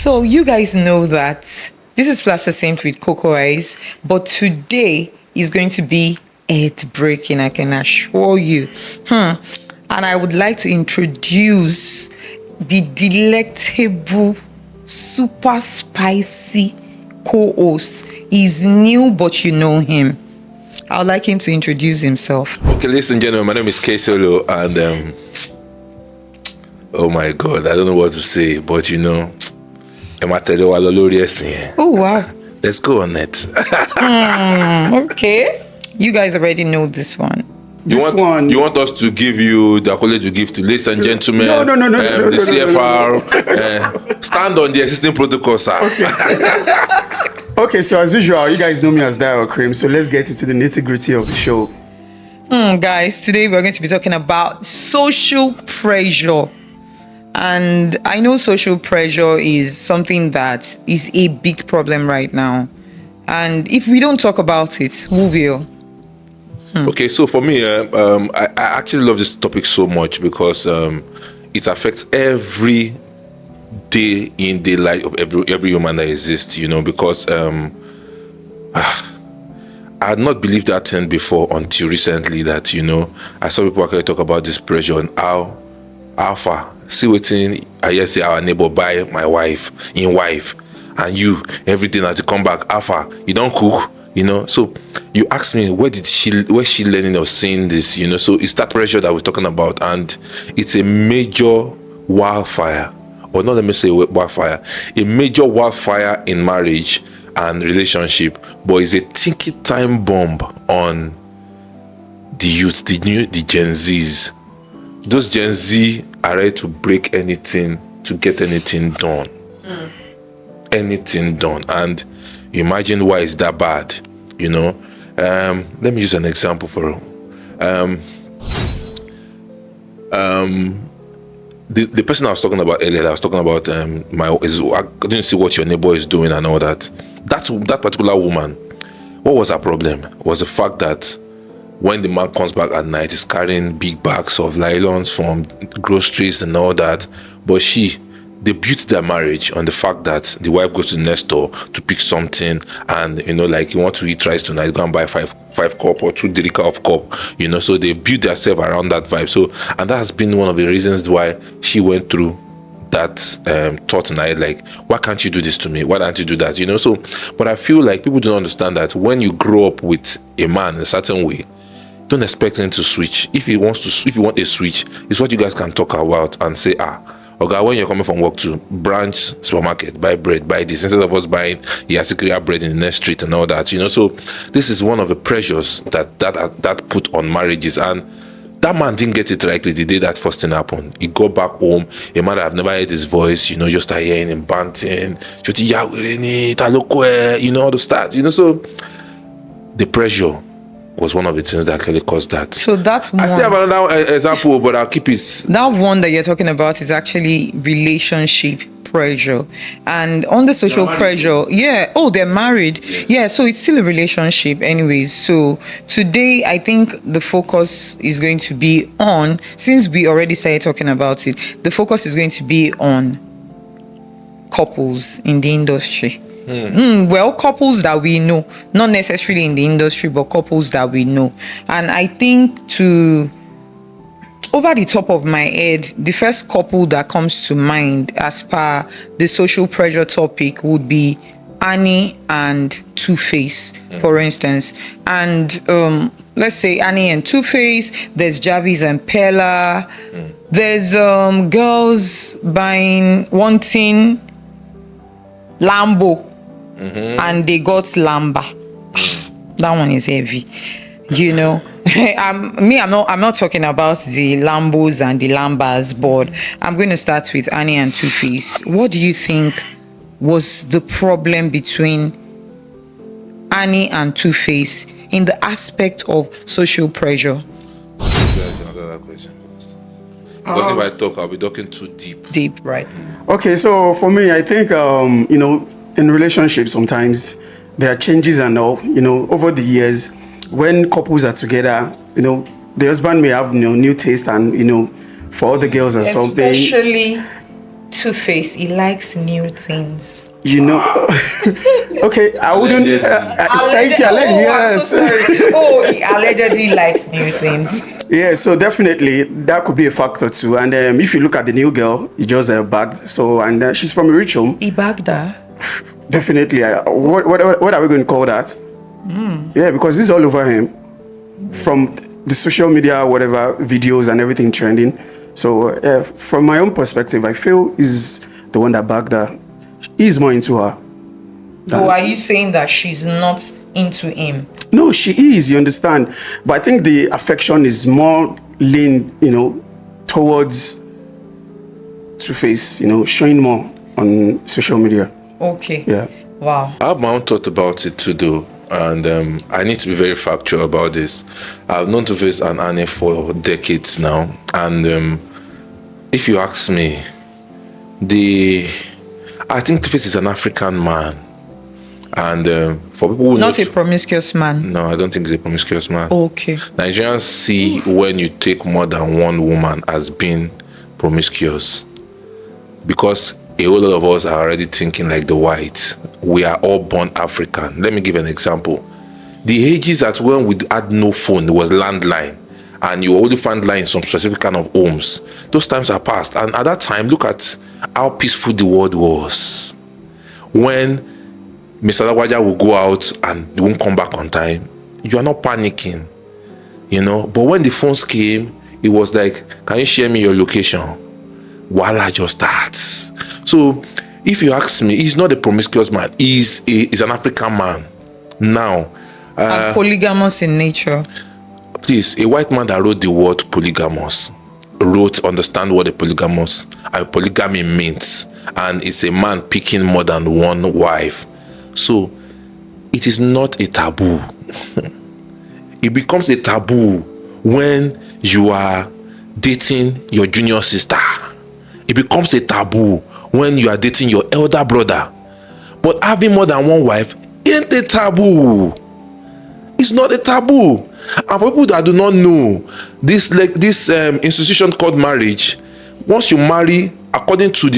So you guys know that this is Plaster Saint with Cocoa Eyes, but today is going to be heartbreaking, I can assure you. And I would like to introduce the delectable, super spicy co-host. He's new, but you know him. I would like him to introduce himself. Okay, ladies and gentlemen, my name is K Solo, and oh my God, I don't know what to say, but Oh wow! Let's go on it. Okay, you guys already know this one. You want us to give you the accolade you give to ladies and gentlemen? No, the CFR. Stand on the existing protocol, sir. Okay, so as usual, you guys know me as Dial Cream, so let's get into the nitty-gritty of the show. Guys, today we're going to be talking about social pressure. And I know social pressure is something that is a big problem right now. And if we don't talk about it, who will? Okay, so for me, I actually love this topic so much because it affects every day in the life of every human that exists, because I had not believed that thing before until recently that, I saw people actually talk about this pressure and how far. See what I say our neighbor buy my wife, and you every day now to come back, Alpha, you don't cook. So you ask me where's she learning or seeing this, so it's that pressure that we're talking about, and it's a major wildfire, or not let me say wildfire, a major wildfire in marriage and relationship, but it's a ticking time bomb on the youth, the Gen Zs. Those Gen Z are ready to break anything to get anything done. Anything done. And imagine why it's that bad, Let me use an example for the person I was talking about earlier. I was talking about I didn't see what your neighbor is doing and all that. That particular woman, what was her problem? Was the fact that when the man comes back at night, he's carrying big bags of nylons from groceries and all that. But they built their marriage on the fact that the wife goes to the next store to pick something, and like you want to eat rice tonight, go and buy five cup or 2 delica of cup, so they built themselves around that vibe. So, and that has been one of the reasons why she went through that thought tonight, like, why can't you do this to me? Why don't you do that? So, but I feel like people don't understand that when you grow up with a man in a certain way, don't expect him to switch. If you want a switch, it's what you guys can talk about and say, okay, when you're coming from work to branch supermarket, buy bread, buy this, instead of us buying Yasikria bread in the next street and all that, So this is one of the pressures that put on marriages, and that man didn't get it right the day that first thing happened. He got back home, a man that I've never heard his voice, just start hearing him banting, all the stats, So the pressure was one of the things that actually caused that. So that one, I still have another example, but I'll keep it. That one that you're talking about is actually relationship pressure. And on the social pressure, they're married. Yeah, so it's still a relationship anyways. So today, I think the focus is going to be on, since we already started talking about it, the focus is going to be on couples in the industry. Well, couples that we know, not necessarily in the industry, but couples that we know. And I think over the top of my head, the first couple that comes to mind as per the social pressure topic would be Annie and Two-Face, for instance. And let's say Annie and Two-Face, there's Jarvis and Pella, there's girls wanting Lambo. And they got Lamba. That one is heavy, I'm not talking about the Lambos and the Lambas, but I'm going to start with Annie and Two-Face. What do you think was the problem between Annie and Two-Face in the aspect of social pressure? Because if I talk, I'll be talking too deep. Deep, right? Okay, so for me, I think in relationships sometimes there are changes and all. Over the years, when couples are together, the husband may have new taste and for other girls or something. Especially Two-Face, he likes new things. You know, okay, I wouldn't. Thank you, allegedly. I'm so Yes. sorry. He allegedly likes new things. Yeah, so definitely that could be a factor too. And if you look at the new girl, he just bagged. So, and she's from a rich home. He bagged her. Definitely. What are we going to call that? Yeah, because this is all over him. From the social media, whatever, videos and everything trending. So, from my own perspective, I feel he's the one that bagged her. He's more into her. So are you saying that she's not into him? No, she is, you understand. But I think the affection is more lean, towards Two-Face, showing more on social media. Okay. Yeah. Wow. I have my own thought about it too, though, and I need to be very factual about this. I've known Two-Face and Annie for decades now, and if you ask me, I think Two-Face is an African man, and for people who Not a promiscuous man. no, I don't think he's a promiscuous man. Okay. Nigerians see when you take more than one woman as being promiscuous, because a whole lot of us are already thinking like the whites. We are all born African. Let me give an example. The ages at when we had no phone, it was landline, and you only find line in some specific kind of homes. Those times are past, and at that time, look at how peaceful the world was. When Mr. Lagwaja will go out and he won't come back on time, you are not panicking, But when the phones came, it was like, can you share me your location? Voila, just starts. So, if you ask me, he's not a promiscuous man. He's an African man. Now, And polygamous in nature. please, a white man that wrote the word polygamous understand what a polygamy means, and it's a man picking more than one wife. So it is not a taboo. It becomes a taboo when you are dating your junior sister. It becomes a taboo when you are dating your elder brother. But having more than one wife ain't a taboo. It's not a taboo. And for people that do not know, this institution called marriage, once you marry, according to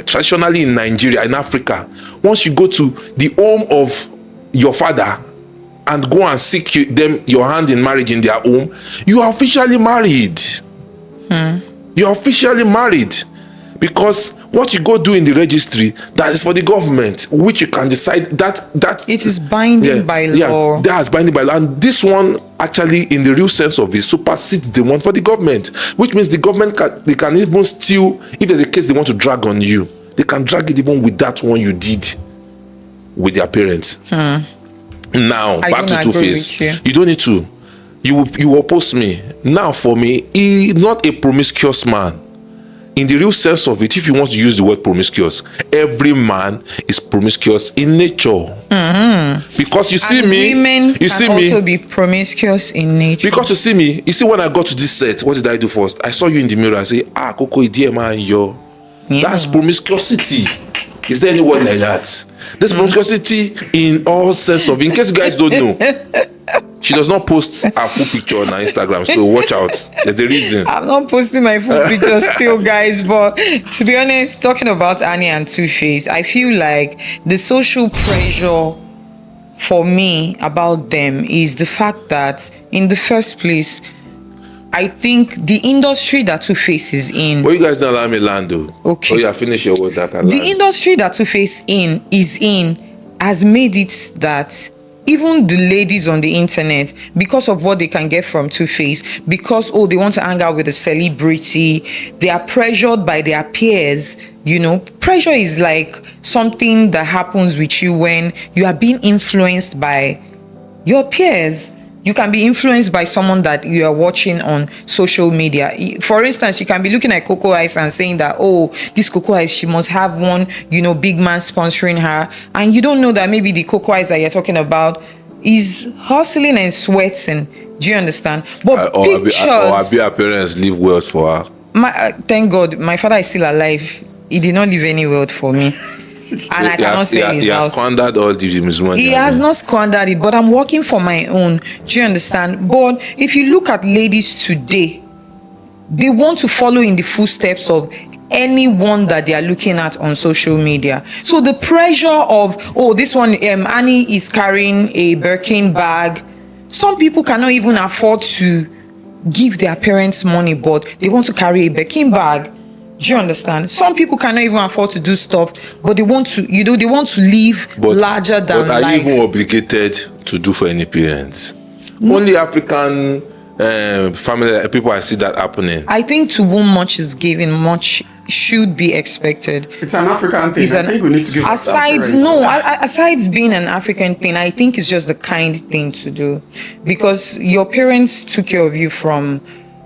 traditionally in Nigeria, in Africa, once you go to the home of your father and go and seek your hand in marriage in their home, you are officially married. You are officially married, because what you go do in the registry, that is for the government, which you can decide that It is binding by law. Yeah, that's binding by law. And this one, actually, in the real sense of it, supersedes the one for the government, which means the government can even still, if there's a case they want to drag on you, they can drag it even with that one you did with their parents. Now, back to Two-Face. You don't need to. You oppose me. Now, for me, he's not a promiscuous man. In the real sense of it, if you want to use the word promiscuous, every man is promiscuous in nature. Because you see me, women can also be promiscuous in nature. Because you see when I got to this set, what did I do first? I saw you in the mirror. I say, Coco, dear man, yo. Yeah. That's promiscuosity. Is there any word like that? There's promiscuosity in all sense of. In case you guys don't know, she does not post her full picture on her Instagram, so watch out. There's a reason. I'm not posting my full picture still, guys, but to be honest, talking about Annie and Two-Face, I feel like the social pressure for me about them is the fact that, in the first place, I think the industry that Two-Face is in. Well, you guys don't allow me land, though. Okay. Oh, yeah, finish your word. The industry that Two-Face is in has made it that even the ladies on the internet, because of what they can get from Two-Face, because they want to hang out with a celebrity, they are pressured by their peers. Pressure is like something that happens with you when you are being influenced by your peers. You can be influenced by someone that you are watching on social media. For instance, you can be looking at Coco Ice and saying that, this Coco Ice, she must have one, big man sponsoring her. And you don't know that maybe the Coco Ice that you're talking about is hustling and sweating. Do you understand? But pictures... Or her parents leave wealth for her. Thank God, my father is still alive. He did not leave any wealth for me. And I cannot say his house. He has squandered all his money. He has not squandered it, but I'm working for my own. Do you understand? But if you look at ladies today, they want to follow in the footsteps of anyone that they are looking at on social media. So the pressure of, oh, this one, Annie is carrying a Birkin bag. Some people cannot even afford to give their parents money, but they want to carry a Birkin bag. Do you understand? Some people cannot even afford to do stuff, but they want to, they want to live larger than life. But are you life. even obligated to do for any parents? No. Only African family people, I see that happening. I think to whom much is given, much should be expected. It's an African thing. I think we need to give aside being an African thing, I think it's just the kind thing to do, because your parents took care of you from,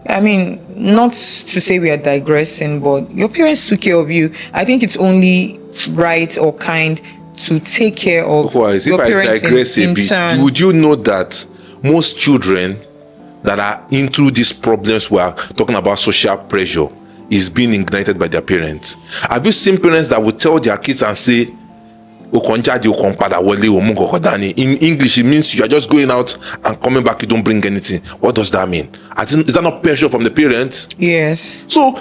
I mean, not to say we are digressing, but your parents took care of you. I think it's only right or kind to take care of your parents in turn. Would you know that most children that are into these problems we are talking about, social pressure, is being ignited by their parents? Have you seen parents that will tell their kids and say, in English, it means you are just going out and coming back, you don't bring anything. What does that mean? Is that not pressure from the parents? Yes. So,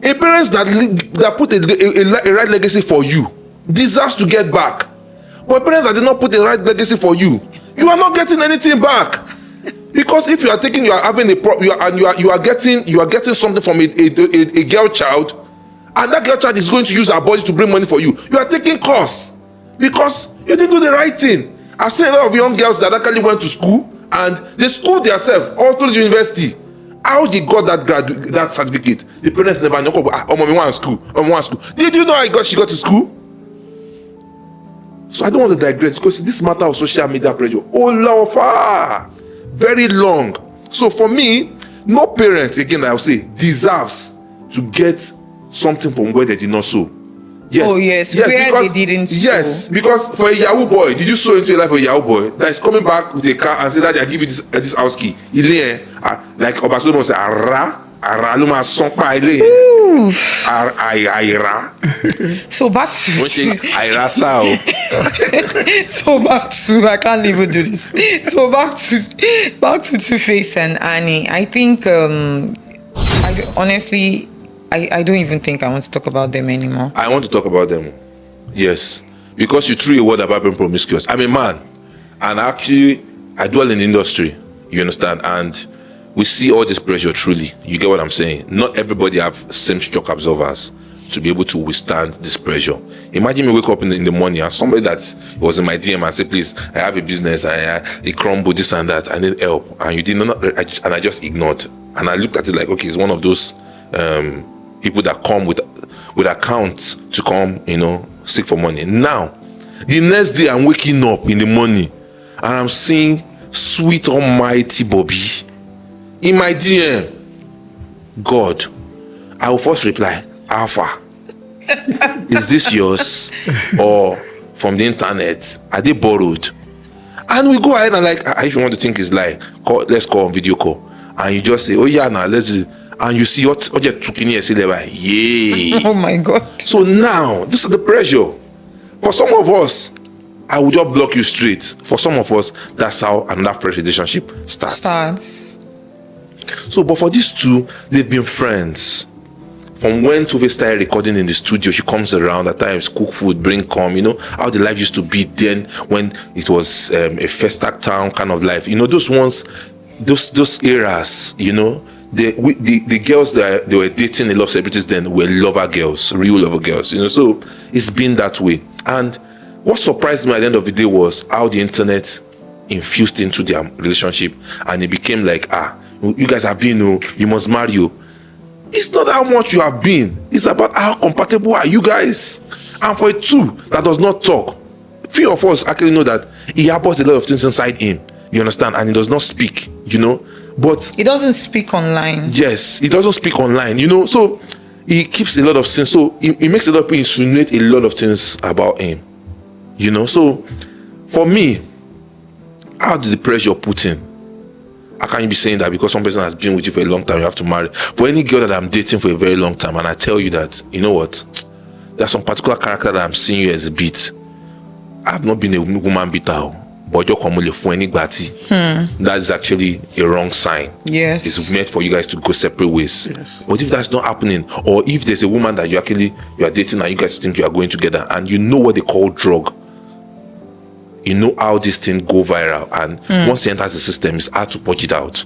a parents that put a right legacy for you deserves to get back. But parents that did not put a right legacy for you, you are not getting anything back. Because if you are taking, you are having you are getting something from a girl child, and that girl child is going to use her body to bring money for you. You are taking costs because you didn't do the right thing. I've seen a lot of young girls that actually went to school and they schooled themselves all through the university. How they got that certificate? The parents never know. Mommy went to school. Did you know she got to school? So I don't want to digress, because this matter of social media pressure, very long. So for me, no parent, again I will say, deserves to get something from where they did not sow. Yes. Oh yes, where they didn't sow. Yes, because for a Yahoo boy, did you sow into your life for a Yahoo boy that is coming back with a car and say that I give you this house key? Like Obasomo say, Luma Sompa So back to I can't even do this. So back to Two-Face and Annie. I think honestly I don't even think I want to talk about them anymore. I want to talk about them. Yes. Because you threw a word about being promiscuous. I'm a man, and actually I dwell in the industry. You understand? And we see all this pressure, truly. You get what I'm saying? Not everybody have same shock absorbers to be able to withstand this pressure. Imagine me wake up in the morning and somebody that was in my DM and say, please, I have a business, it crumbled, this and that, I need help. And you did not, and I just ignored. And I looked at it like, okay, it's one of those people that come with accounts to come, seek for money. Now, the next day I'm waking up in the morning and I'm seeing sweet almighty Bobby in my DM. God, I will first reply, Alpha, is this yours or from the internet? Are they borrowed? And we go ahead and if you want to think it's let's call on video call. And you just say, oh yeah, now let's do. And you see what you're talking here, say yay. Oh my God. So now, this is the pressure. For some of us, I will just block you straight. For some of us, that's how another relationship starts. So, but for these two, they've been friends. From when Two-Face started recording in the studio, she comes around at times, cook food, bring come, how the life used to be then when it was a first act town kind of life. Those ones, those eras, the girls that they were dating, a lot of celebrities then were lover girls, real lover girls, so it's been that way. And what surprised me at the end of the day was how the internet infused into their relationship, and it became like, you guys have been, you must marry you. It's not how much you have been, it's about how compatible are you guys. And for a two that does not talk, few of us actually know that he harbors a lot of things inside him, you understand, and he does not speak, but he doesn't speak online. Yes, he doesn't speak online, so he keeps a lot of things, so he makes a lot of people insinuate a lot of things about him, so for me, how did the pressure put in? How can you be saying that because some person has been with you for a long time, you have to marry? For any girl that I'm dating for a very long time, and I tell you that, you know what, there's some particular character that I'm seeing you exhibit. I've not been a woman beater, but you're coming for any bati. That's actually a wrong sign. Yes. It's meant for you guys to go separate ways. Yes. But if that's not happening, or if there's a woman that you are dating and you guys think you are going together, and you know what they call drug, you know how this thing go viral, and once it enters the system, it's hard to purge it out.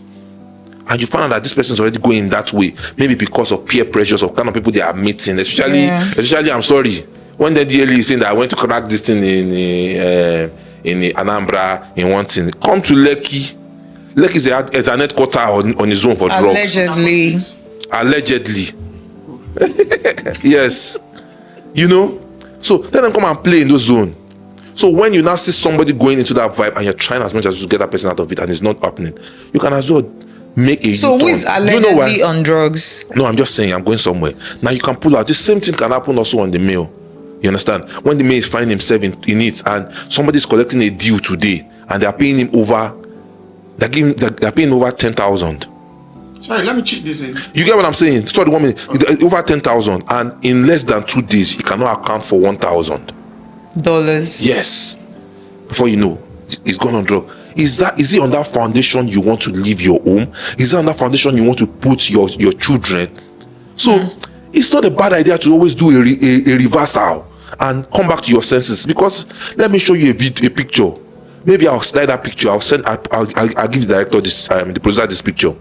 And you find out that this person is already going that way, maybe because of peer pressures of kind of people they are meeting. Especially, I'm sorry, when the DLE is saying that I went to crack this thing in Anambra in one thing, come to Lekki. Lekki is an headquarter on his own for drugs. Allegedly. Yes. You know, so let them come and play in those zone. So when you now see somebody going into that vibe and you're trying as much as to get that person out of it and it's not happening, you can as well make a So U-turn. who is allegedly on drugs? No, I'm just saying I'm going somewhere. Now you can pull out. The same thing can happen also on the mail. You understand? When the mail is finding himself in it and somebody's collecting a deal today and they're paying him over, they're paying over 10,000. Sorry, let me check this in. You get what I'm saying? Sorry, 1 minute. Okay. Over 10,000, and in less than 2 days, he cannot account for $1,000. Yes. Before you know, it's gone on drug. Is it on that foundation you want to leave your home? Is it on that foundation you want to put your children? So it's not a bad idea to always do a reversal and come back to your senses. Because let me show you a picture. Maybe I'll slide that picture. I'll give the director this, the producer this picture.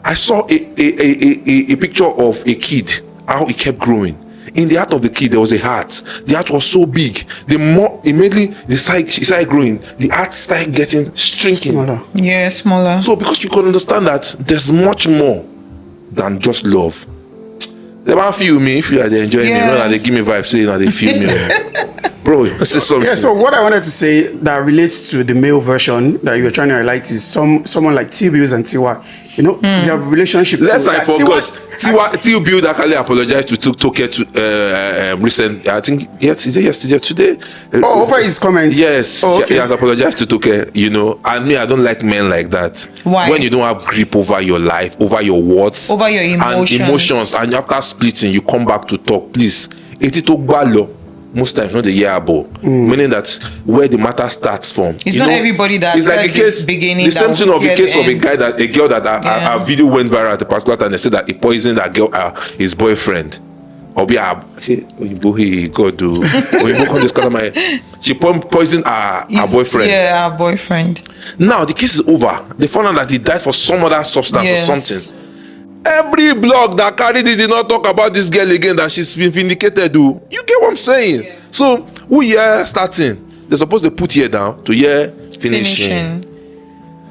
I saw a picture of a kid, how he kept growing. In the heart of the kid, there was a heart. The heart was so big. The more immediately he started growing, the heart started getting shrinking. Smaller. Yeah, smaller. So because you can understand that there's much more than just love. They might feel me if you are there enjoying me. You know that they give me vibes, saying that they feel me. Bro, say something. Yeah, so what I wanted to say that relates to the male version that you were trying to highlight is someone like T-Bills and Tiwa. You know, their relationship. Lest I forgot, T-Bill actually apologized to Toke recently. I think yesterday, today. Over his comments. Yes, okay. He has apologized to Toke. You know, and me, I don't like men like that. Why? When you don't have grip over your life, over your words, over your emotions, and after splitting, you come back to talk. Please, it is balo. Most times not the year above, meaning that where the matter starts from. It's not everybody that it's like a case beginning. The same thing of a case of a girl that a video went viral at a particular time. They said that he poisoned that girl, his boyfriend. Or be God do. She poisoned her boyfriend. Yeah, her boyfriend. Now the case is over. They found out that he died for some other substance or something. Every blog that carried it did not talk about this girl again, that she's been vindicated. Do you get what I'm saying? Yeah. So who here starting? They're supposed to put here down to here finishing.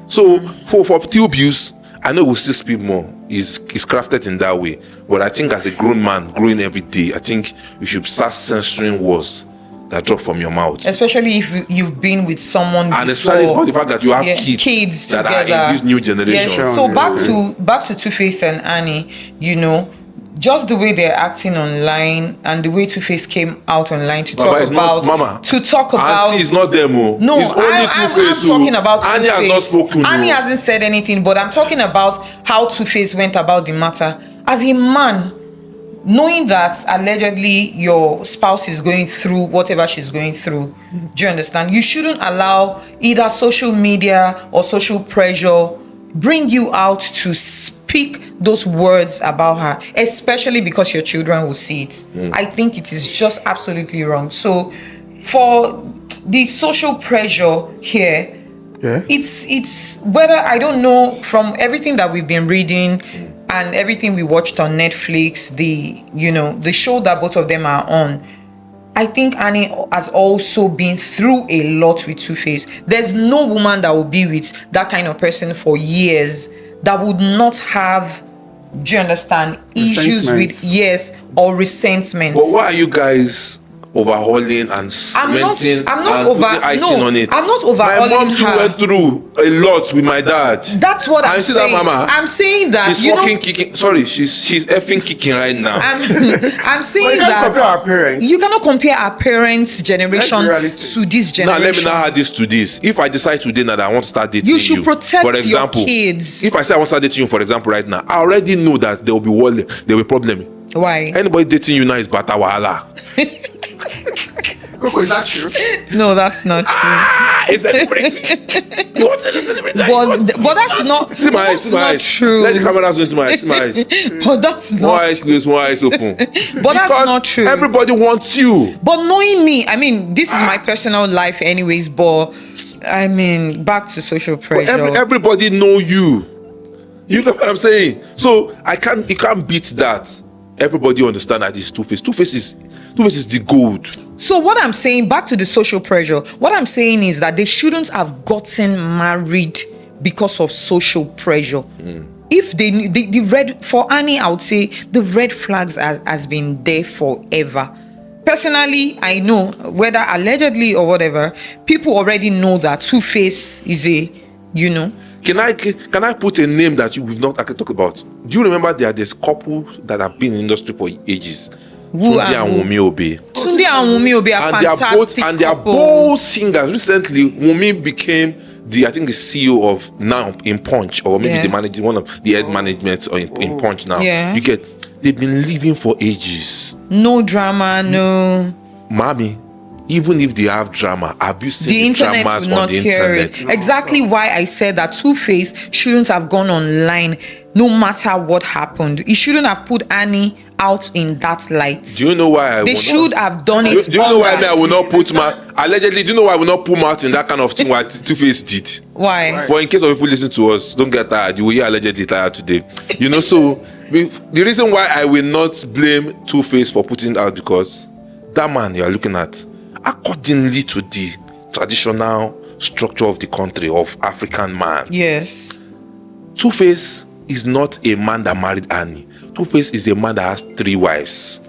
So for T-Bills, I know we'll still speak more. Is crafted in that way. But I think as a grown man growing every day, I think you should start censoring words that drop from your mouth. Especially if you've been with someone before. And especially for the fact that you have kids that together. Are in this new generation. Yes. So back to Two-Face and Annie, you know, just the way they're acting online and the way Two-Face came out online to talk about Auntie is not them. No, it's only Two-Face. I'm talking about Annie Two-Face. has not spoken. Annie hasn't said anything, but I'm talking about how Two-Face went about the matter. As a man, knowing that allegedly your spouse is going through whatever she's going through, do you understand? You shouldn't allow either social media or social pressure bring you out to speak those words about her, especially because your children will see it. I think it is just absolutely wrong. So for the social pressure here, it's whether, I don't know, from everything that we've been reading and everything we watched on Netflix, the show that both of them are on, I think Annie has also been through a lot with Two-Face. There's no woman that will be with that kind of person for years that would not have, do you understand, issues with or resentment. But why are you guys overhauling and cementing I'm not and putting icing on it? I'm not overhauling her. My mom too went through a lot with my dad. That's what I'm saying. That mama, I'm saying that she's fucking kicking. Sorry, she's effing kicking right now. I'm saying that compare our parents. You cannot compare our parents' generation to this generation. Now let me now add this to this. If I decide today that I want to start dating you should protect for example, your kids. If I say I want to start dating you, for example, right now, I already know that there will be problem. There will be problem. Why? Anybody dating you now is bata wahala. Coco, is that true? No, that's not true. A celebrity. You want to say a celebrity? But that's not. See my eyes, that's see my not eyes. true. Let the camera zoom into my eyes, see my eyes. But that's One not. eyes closed, one eyes open. But that's Because not true. everybody wants you. But knowing me, I mean, this is my personal life, anyways. But I mean, back to social pressure. Everybody know you. You know what I'm saying? So you can't beat that. Everybody understand that it's Two-Face. Two-Face is the gold. So what I'm saying, back to the social pressure, what I'm saying is that they shouldn't have gotten married because of social pressure. If the red, for Annie, I would say the red flags has been there forever. Personally, I know, whether allegedly or whatever, people already know that Two-Face is a, Can I put a name that you will not actually talk about? Do you remember there's couples that have been in the industry for ages? Who Tunde and Wunmi Obe. Tunde and Wunmi Obe are fantastic They are both singers. Recently, Wunmi became the CEO of now in Punch, or maybe one of the head management in Punch now. Yeah. They've been living for ages. No drama, no. Mommy, even if they have drama, have you seen The internet dramas will on not the hear internet? it. Exactly why I said that Two-Face shouldn't have gone online no matter what happened. He shouldn't have put Annie out in that light. Do you know why They should have done it. Do you know why I will not put allegedly? Do you know why I will not put mouth in that kind of thing? What Two-Face did? Why? For in case of people listen to us, don't get tired. You will hear allegedly tired today. So the reason why I will not blame Two-Face for putting it out, because that man you are looking at, accordingly to the traditional structure of the country of African man, Yes. Two-Face is not a man that married Annie. Two-Face is a man that has 3 wives.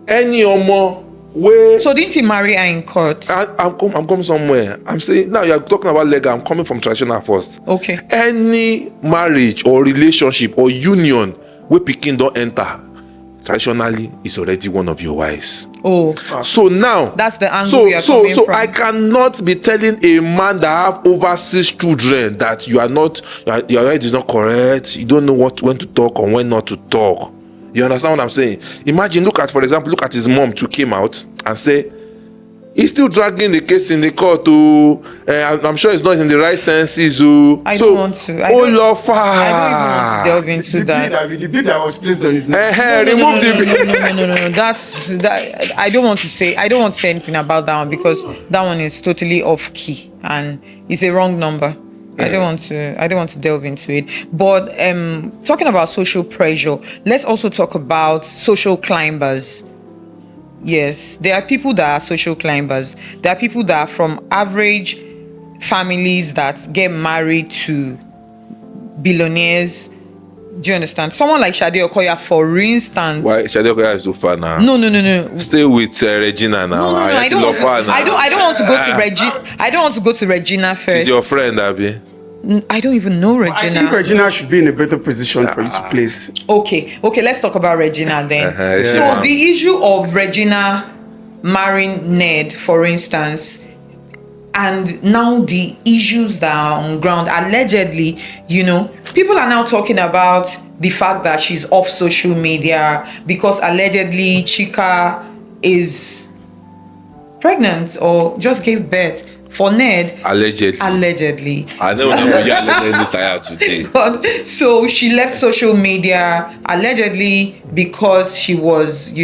Any more way. So didn't he marry her in court? I'm coming somewhere. I'm saying now you're talking about legal. I'm coming from traditional first. Okay. Any marriage or relationship or union where Pikin don't enter, traditionally is already one of your wives. Oh. So now That's the angle we are coming so from. I cannot be telling a man that have over 6 children that your head is not correct. You don't know when to talk or when not to talk. You understand what I'm saying? Imagine, for example, look at his mom too came out and say he's still dragging the case in the court. I'm sure it's not in the right senses. I don't want to. I don't even want to delve into that. The bid that was placed on his name. Remove the bid. No. That's that. I don't want to say anything about that one, because that one is totally off key and it's a wrong number. I don't want to delve into it. But talking about social pressure, let's also talk about social climbers. Yes, there are people that are social climbers. There are people that are from average families that get married to billionaires. Do you understand? Someone like Shade Okoya, for instance. Why Shade Okoya is so far now? No. Stay with Regina now. No. I don't want to go to Regina. I don't want to go to Regina first. She's your friend, Abby. I don't even know Regina. I think Regina should be in a better position for you to place. Okay, let's talk about Regina then. So the issue of Regina marrying Ned, for instance, and now the issues that are on ground, allegedly, people are now talking about the fact that she's off social media because allegedly Chika is pregnant or just gave birth for Ned. Allegedly. I know we are allegedly tired today. But so she left social media allegedly because she was,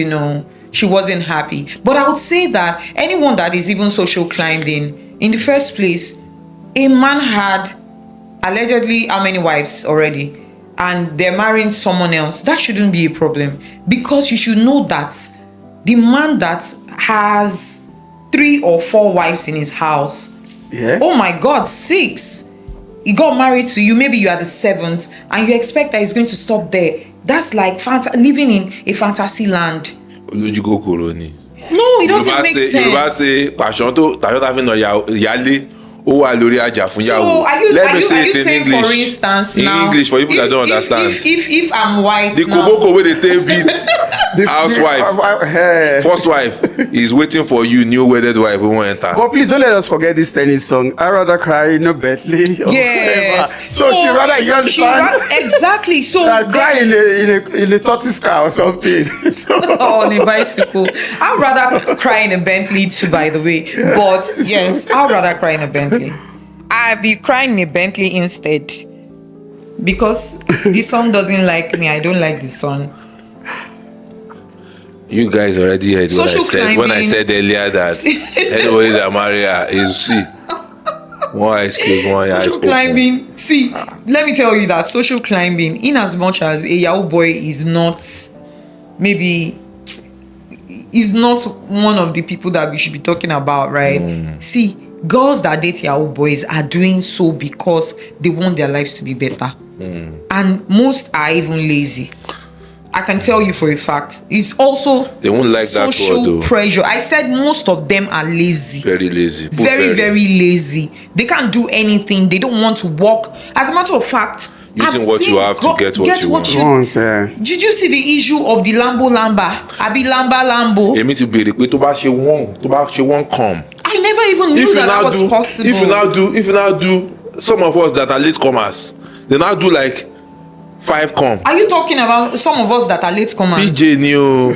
she wasn't happy. But I would say that anyone that is even social climbing, in the first place, a man had allegedly how many wives already, and they're marrying someone else. That shouldn't be a problem, because you should know that the man that has 3 or 4 wives in his house, oh my God, 6, he got married to you, maybe you are the 7th, and you expect that he's going to stop there. That's like living in a fantasy land. No, it doesn't make sense. Yorùbá say passion tó tàbí no yálé ó wà lórí àjà fún So yàwó. are you Let are me you, say are you it in saying English. for instance in now English for people that don't understand. If I'm white The now, koboko wey dey take beat housewife, first wife is waiting for you, new wedded wife wey wan enter. But please don't let us forget this tennis song. I rather cry in a Bentley. or yes. whatever. So she rather you understand. Exactly. So Cry in a tortoise car or something. So, on a bicycle. I'd rather cry in a Bentley too, by the way. But yes, I'd rather cry in a Bentley. I'd be crying in a Bentley instead. Because the sun doesn't like me. I don't like the sun. You guys already heard what I Social said when I climbing. said earlier that anybody that marry her is see. One ice cube, one ice Social cube. climbing. See, let me tell you that social climbing, in as much as a Yahoo boy is not, maybe, is not one of the people that we should be talking about, right? See, girls that date Yahoo boys are doing so because they want their lives to be better. And most are even lazy. I can tell you for a fact. It's also They won't like that word social though. pressure. I said most of them are lazy. Very lazy. Put Very lazy. They can't do anything. They don't want to work. As a matter of fact, Using I've what seen you have to get what you want. once, yeah. Did you see the issue of the Lamba? Abi Lambo? Èmi ti béèrè pé tó bá ṣe wọ́n come. I never even knew that was possible. If you now do some of us that are late comers, they now do like 5 come. Are you talking about some of us that are late comers? PJ ni o.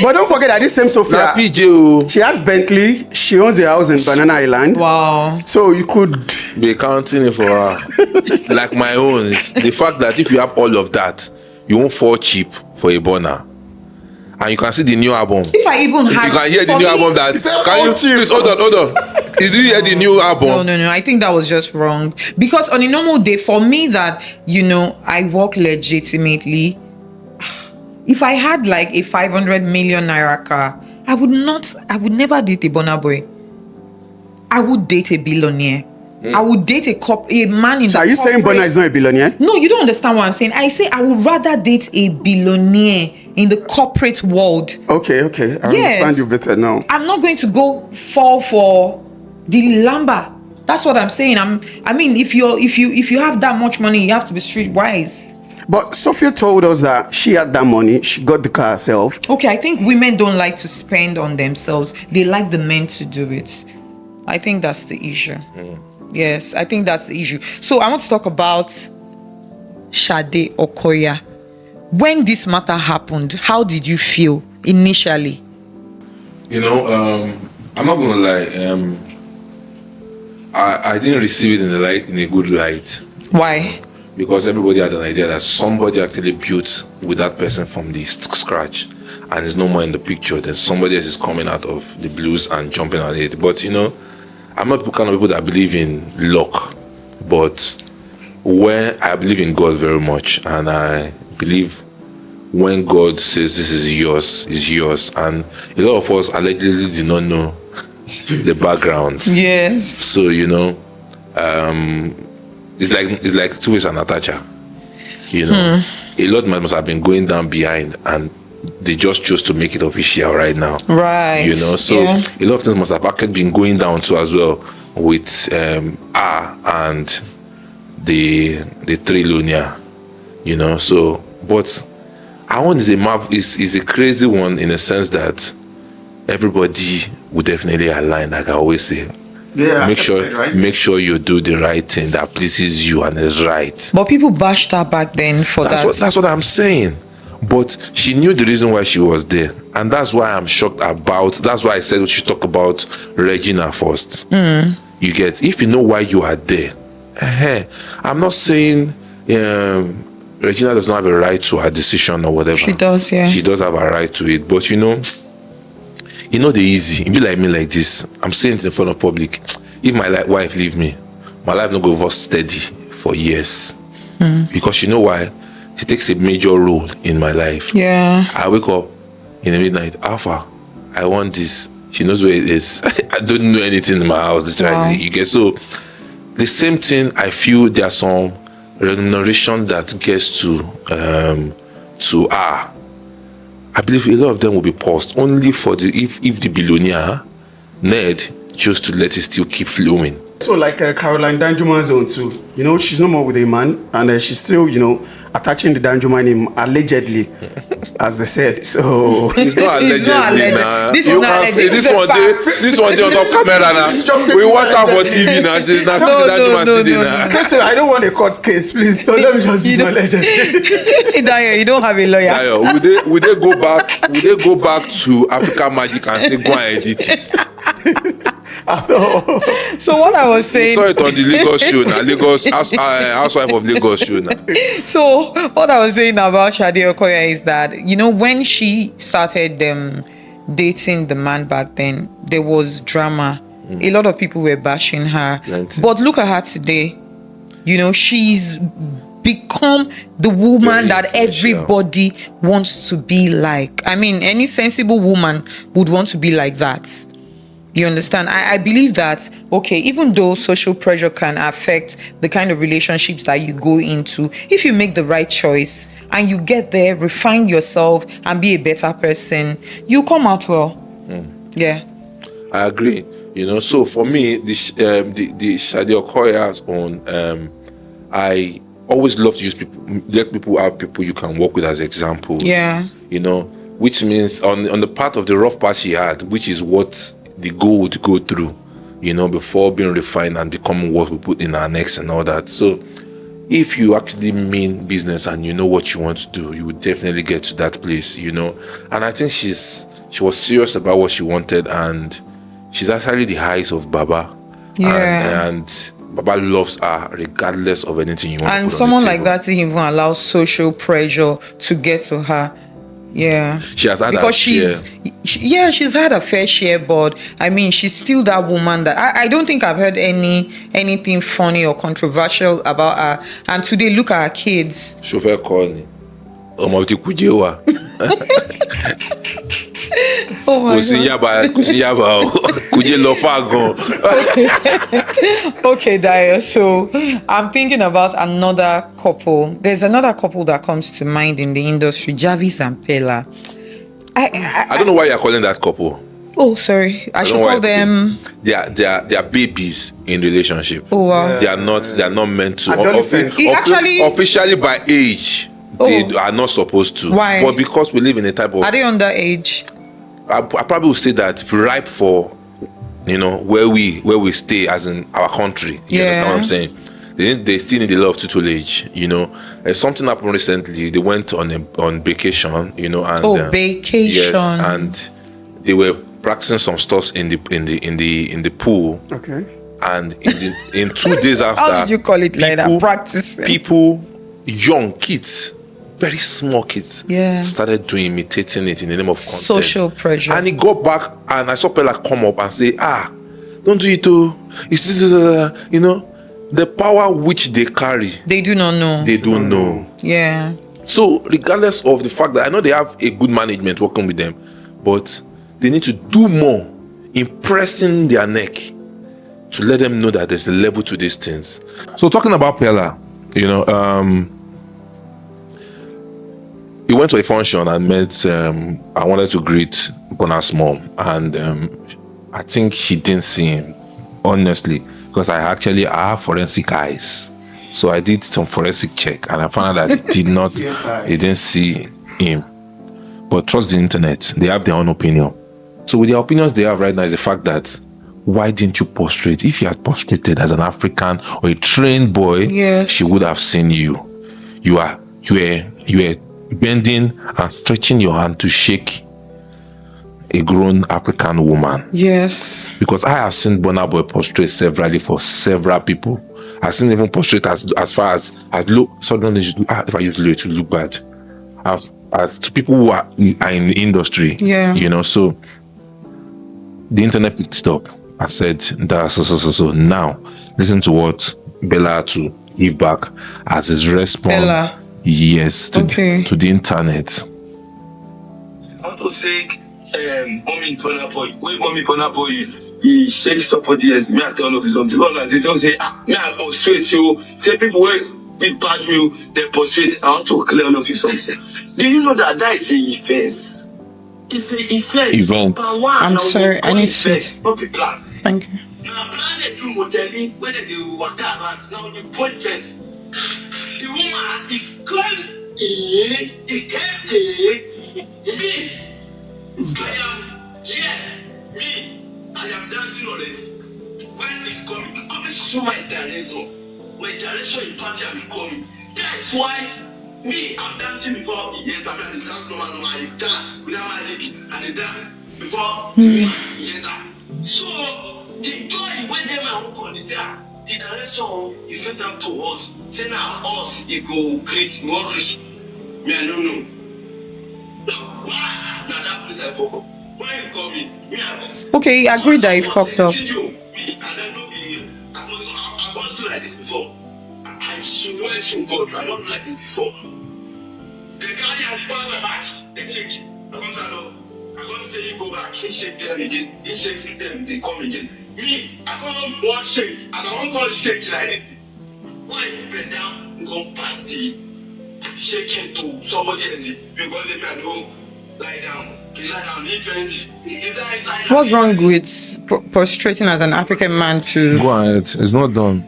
But don't forget that this same Na Sophia, PJ o. she has Bentley. She owns a house in Banana Island. Wow. So you could. Be counting it for her. Like my own is the fact that if you have all of that, you won't fall cheap for a burner. And you can see the new album. If I even had, You can hear the for new me- album that. He said Can you fall cheap. please hold on? Did you hear the new album? No. I think that was just wrong. Because on a normal day, for me, that I work legitimately. If I had like a 500 million naira car, I would never date a burner boy. I would date a billionaire. I would date a man in So the are you saying corporate- Bonner is not a billionaire? No, you don't understand what I'm saying. I say I would rather date a billionaire in the corporate world. Okay. I Yes. understand you better now. I'm not going to go fall for the Lamba. That's what I'm saying. I mean, if you have that much money, you have to be streetwise. But Sophia told us that she had that money. She got the car herself. Okay, I think women don't like to spend on themselves. They like the men to do it. I think that's the issue. Yes, I think that's the issue. So I want to talk about Sade Okoya. When this matter happened, how did you feel initially? I'm not gonna lie. I didn't receive it in a good light, Why? because everybody had an idea that somebody actually built with that person from the scratch, and is no more in the picture. Then somebody else is coming out of the blues and jumping on it. But I'm not the kind of people that believe in luck, but when I believe in God very much, and I believe when God says this is yours, is yours. And a lot of us allegedly did not know the background. Yes. So it's like two-ways and attacher. A lot must have been going down behind, and they just chose to make it official right now. Right. So Yeah. a lot of things must have actually been going down too as well with R and the Trilonia. So but our one is is a crazy one in the sense that everybody would definitely align, like I always say. Yeah, Make sure you do the right thing that pleases you and is right. But people bashed her back then for that. That's what I'm saying. But she knew the reason why she was there, and that's why I'm shocked about. That's why I said we should talk about Regina first. You get, if you know why you are there. I'm not saying Regina does not have a right to her decision or whatever. She does, yeah. She does have a right to it, but the easy. It be like me like this. I'm saying it in front of public. If my wife leave me, my life no go over steady for years. Because you know why? She takes a major role in my life. Yeah. I wake up in the midnight, Alpha, I want this. She knows where it is. I don't know anything in my house, literally. Wow. You get, so the same thing. I feel there's some remuneration that gets to her. I believe a lot of them will be paused only for if the billionaire Ned chose to let it still keep flowing. So like Caroline Danjuma's own too, you know, she's no more with a man, and she's still, you know, attaching the Danjuma name allegedly, as they said. So It's not allegedly now. This is You not can see alleged. this It's a one fact. this one day on top camera now. We watch out for TV now. She's not No, Danjuma no, today no, now. okay, so I don't want a court case, please. So let me just use my legend. Dayo, you don't have a lawyer. Ayo, would they go back to Africa Magic and say go and edit it? So what I was We saying, saw it on the Lagos show now. Housewife of Lagos show now. so what I was saying about Shade Okoya is that, you know, when she started dating the man back then, there was drama. A lot of people were bashing her. Plenty. But look at her today. You know, she's become the woman Very that influential. everybody wants to be like. I mean, any sensible woman would want to be like that. You understand? I believe that, okay, even though social pressure can affect the kind of relationships that you go into, if you make the right choice and you get there, refine yourself and be a better person, you come out well. Yeah. I agree. You know, so for me, the Shade Okoya's own, I always love to use people, let people have people you can work with as examples. Yeah. You know, which means on the part of the rough part she had, which is what the goal would go through, you know, before being refined and becoming what we put in our necks and all that. So if you actually mean business and you know what you want to do, you would definitely get to that place, you know. And I think she was serious about what she wanted, and she's actually the highest of Baba. Yeah. And Baba loves her regardless of anything you want to And put someone on the like table. that didn't even allow social pressure to get to her. Yeah. She has had because her she's had a fair share, but I mean, she's still that woman that I don't think I've heard anything funny or controversial about her. And today, look at her kids. Chauffeur Corny. Omoti Kujewa. Oh my God. Kusinyaba. Kuje Lofagon. Okay, Dayo. So I'm thinking about another couple. There's another couple that comes to mind in the industry, Jarvis and Pella. I don't know why you're calling that couple. Oh, sorry. I should know why call them. They are babies in relationship. Oh, wow. They are not meant to. Adolescents. Officially by age, they are not supposed to. Why? But because we live in a type of, Are they underage? I probably would say that ripe for, you know, where we stay as in our country. You understand what I'm saying? They still need a lot of tutelage, you know. Something happened recently. They went on vacation, you know, and vacation. Yes, and they were practicing some stuff in the pool. Okay. And in 2 days after, How did you call it like that? Practice. People, young kids, very small kids, Yeah. started imitating it in the name of content. Social pressure. And he got back, and I saw Pella come up and say, don't do it, oh. It's, you know, the power which they carry, They do not know. they don't know. Yeah. So regardless of the fact that I know they have a good management working with them, but they need to do more in pressing their neck to let them know that there's a level to these things. So talking about Pella, you know, he went to a function and met, I wanted to greet Bona's mom, and I think she didn't see him, honestly, because I have forensic eyes. So I did some forensic check and I found out that he didn't see him. But trust the internet, they have their own opinion. So with the opinions they have right now is the fact that, why didn't you prostrate? If you had prostrated as an African or a trained boy, Yes. she would have seen you. You were bending and stretching your hand to shake a grown African woman. Yes. Because I have seen Burna Boy prostrate severally for several people. I've seen even prostrate as far as look. Suddenly, if I use low, it will look bad. As to people who are in the industry, Yeah. you know. So the internet picked it up. I said, "That's so." Now, listen to what Bella had to give back as his response. Bella. Yes, to the internet. I want to say, mommy Burna Boy, he shakes up for years. Me I tell you something. They just say, me I persuade you. Say people who big pass me, they persuade. I want to clear all of you something. Do you know that is a offense? It's an offense. Event. I'm sorry, I need to. Not be plan. Thank you. Now, plan to modeling when they walk around. Now, you point first. The woman, he came me. I am here. Me, I am dancing already. When he coming through my direction. My direction, you pass here, he coming. That's why me, I'm dancing before he enter. I dance normal. I dance without magic. And I dance before he enter. So, the joy when them are on this the direction you fit them to us. Say now us, you go Chris, you want Chris. Me, I don't know. Now, why? Now that place I forgot. Why you call me? Me, Okay, I agree that he fucked up. Me, I don't know me. I was do like this before. I swear to God, I don't do like this before. They carry and pass my back. They check. I can't say you go back. He shake them again. He shake them. They come again. Me, I can't one shake. As I want to shake like this. When you bend down, you come past the shaking to somebody else because if I don't lie down, it's like I'm different. It's like What's wrong with prostrating as an African man to? Go ahead. It's not done.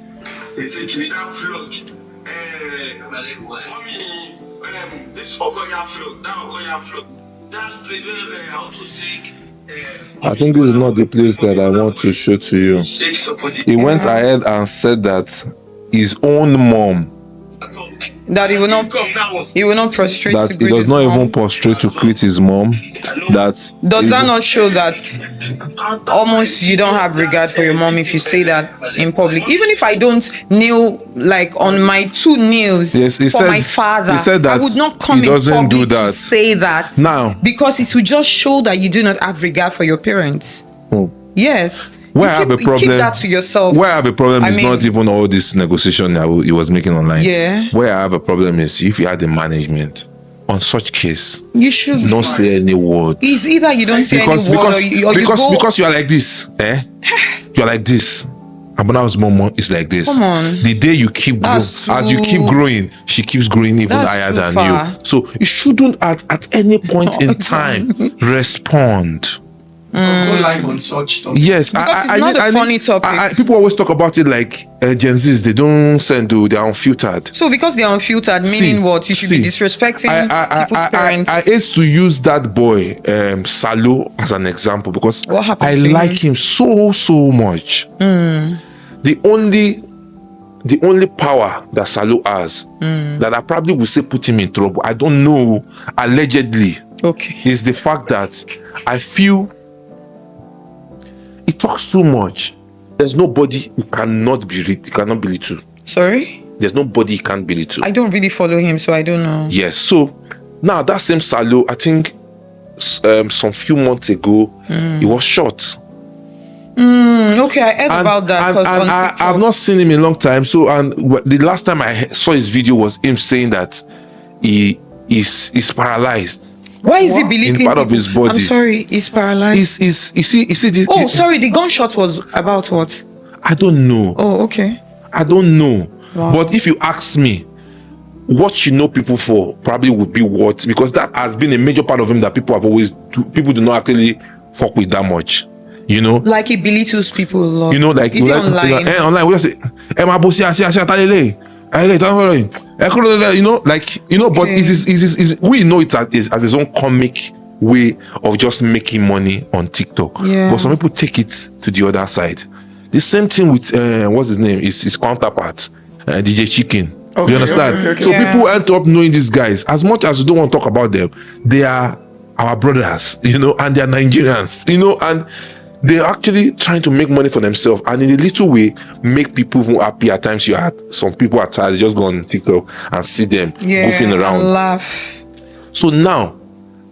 It's a Canadian flood. This Okoya flood. That Okoya flood. That's very how to say. I think this is not the place that I want to show to you. He went ahead and said that his own mom, That he will not prostrate that to he greet does his not mom. even prostrate to greet his mom. That Does that not show that almost you don't have regard for your mom if you say that in public? Even if I don't kneel like on my 2 knees Yes, he for said- my father, he said that I would not come he in doesn't do public to that. say that Now- because it will just show that you do not have regard for your parents. Oh. Yes. Where You I have a problem, keep that to yourself. Where I have a problem I is mean- not even all this negotiation that he was making online. Yeah. Where I have a problem is if you had the management on such case, You should don't say any word. It's either you don't say any word or you go. Because you are like this, you are like this. Abana's mom is like this. Come on. The day you keep growing, That's as you keep too- growing, she keeps growing even That's higher too than far. you. So you shouldn't at any point in time respond. Go live on such topic. Yes, Because it's not a funny topic. People always talk about it like Gen Zs. They don't send, they're unfiltered. So because they're unfiltered, meaning what? You should be disrespecting people's parents. I hate to use that boy Salo as an example because What happened I to like him so much. The only power that Salo has that I probably will say put him in trouble, I don't know, allegedly, Okay. is the fact that I feel he talks too much. There's nobody who cannot be little. Sorry? There's nobody he can't be little. I don't really follow him, so I don't know. Yes. So now that same Salo, I think some few months ago, he was shot. Okay, I heard about that because on TikTok. I've not seen him in a long time. So the last time I saw his video was him saying that he is paralyzed. Why is he belittling in part of people? his body. I'm sorry, he's paralyzed. You see this. Oh, sorry, the gunshot was about what? I don't know. Oh, okay. I don't know. Wow. But if you ask me, what you know people for probably would be what, because that has been a major part of him that people do not actually fuck with that much. You know? Like he belittles people a lot. You know, like is he online? Online, we just say, you know, like, you know, but Okay. is we know it as his own comic way of just making money on TikTok. Yeah. But some people take it to the other side. The same thing with what's his name? His counterpart, DJ Chicken. Okay, You understand? okay. So Yeah. people end up knowing these guys. As much as we don't want to talk about them, they are our brothers, you know, and they are Nigerians, you know, and they're actually trying to make money for themselves, and in a little way make people who happy. At times you had some people are tired, they just go on TikTok and see them goofing around. And laugh. So now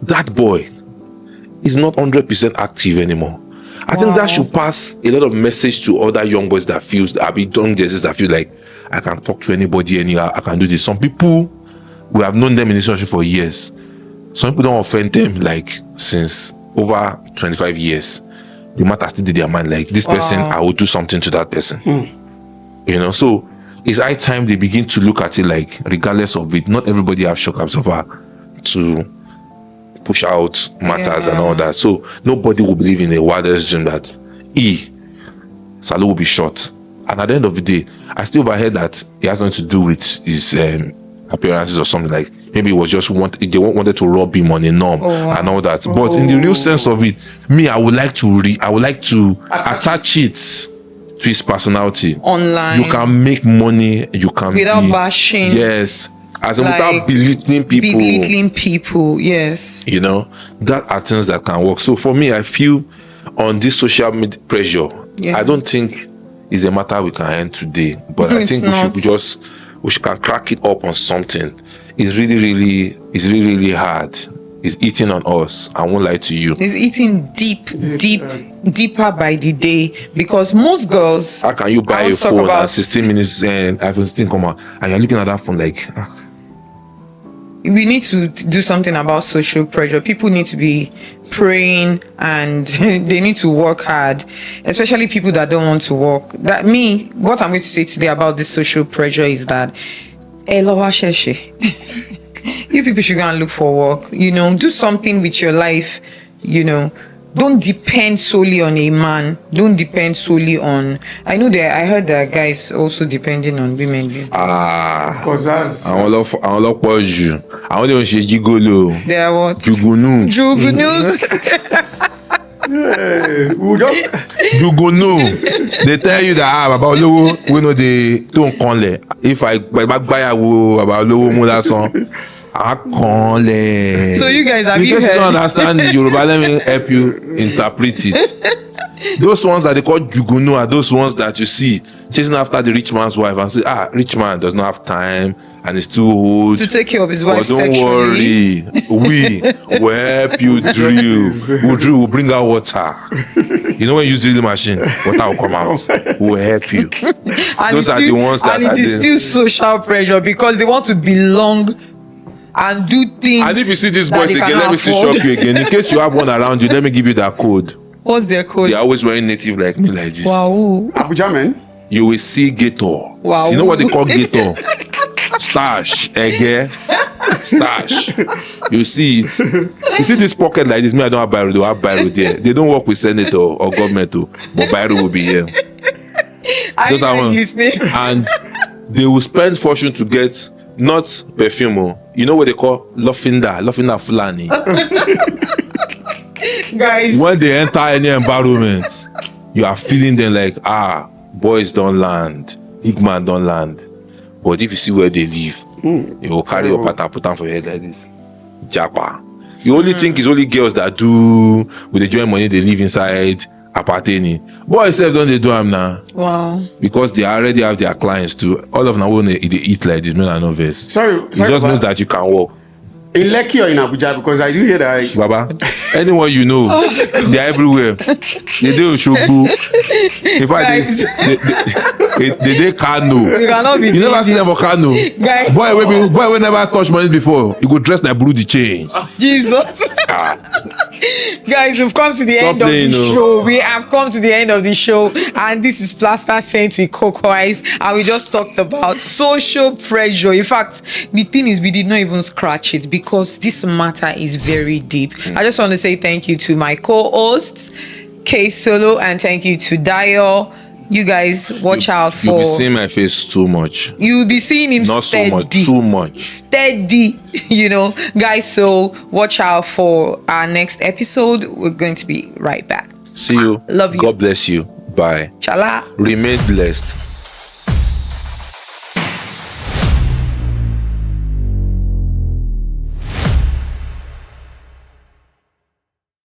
that boy is not 100% active anymore. I think that should pass a lot of message to other young boys that feels that young Jesus that feel like I can talk to anybody anyhow, I can do this. Some people, we have known them in this country for years. Some people don't offend them like since over 25 years. The matter still did their mind like this person, I will do something to that person. You know, so it's high time they begin to look at it like, regardless of it, not everybody have shock absorber to push out matters and all that. So nobody will believe in a wildest dream that Salute will be short. And at the end of the day, I still overheard that it has nothing to do with his appearances or something. Like maybe it was just they wanted to rob him on a norm and all that. But in the real sense of it, me, I would like to attach it to his personality. Online. You can make money. You can without bashing. Yes. As in without belittling people. Belittling people, yes. You know, that are things that can work. So for me, I feel on this social media pressure, I don't think it's a matter we can end today. But I think we can crack it up on something. It's really hard. It's eating on us. I won't lie to you. It's eating deeper by the day, because most girls. How can you buy a phone at 16 minutes and iPhone 16 come out and you're looking at that phone like? We need to do something about social pressure. People need to be praying and they need to work hard, especially people that don't want to work. What I'm going to say today about this social pressure is that you people should go and look for work. Do something with your life. Don't depend solely on a man. Don't depend solely on. I heard that guys also depending on women these days. Of course, that's. I want you. I want to say gigolo. They are what? Jugunu. Jugunus. We'll just. Jugunu. They tell you that about lowo we know they don't call it. If I buy about lowo mo that song. So you guys have you heard? Don't understand the Yoruba, let me help you interpret it. Those ones that they call jugunu are those ones that you see chasing after the rich man's wife and say, rich man does not have time and is too old to take care of his wife. But don't worry, we will help you drill. We'll bring out water. When you use drilling machine, water will come out. We'll help you. Those are the ones that it is still social pressure because they want to belong and do things. And if you see these boys again, let me still shock you again. In case you have one around you, let me give you that code. What's their code? They're always wearing native like me, like this. Wow. Abuja man. You will see gator. Wow. You know what they call gator? Stash. Ege. Stash. You see it. You see this pocket like this. Me, I don't have Biro. They have Biro there. They don't work with Senate or government, but Biro will be here. Those are one. And they will spend fortune to get not perfume. You know what they call Lofinda Fulani. Guys, when they enter any environment, you are feeling them like, boys don't land, big man don't land. But if you see where they live, you will carry your pattern, put on for your head like this. Japa. You only think it's only girls that do with the joint money they live inside apartheid. Boys self don't they do them now? Wow. Because they already have their clients too. All of them when they eat like this, men are not vest. Sorry, it just means that you can walk. In Lekki or in Abuja, because I do hear that. Baba, anyone you know, they're everywhere. They do Shogbu. In fact, they can't know. You cannot be. You never seen them for Kano. Guys, boy, we never touch money before. You go dress like Brody change. Jesus. Guys, we've come to the end of the show. We have come to the end of the show, and this is Plaster Saint with Cocoa Eyes, and we just talked about social pressure. In fact, the thing is, we did not even scratch it because this matter is very deep. I just want to say thank you to my co-hosts, K Solo, and thank you to Dio. You guys, watch out for. You'll be seeing my face too much. You'll be seeing him not steady. So much, too much. Steady, guys. So watch out for our next episode. We're going to be right back. See you. Love you. God bless you. Bye. Chala. Remain blessed.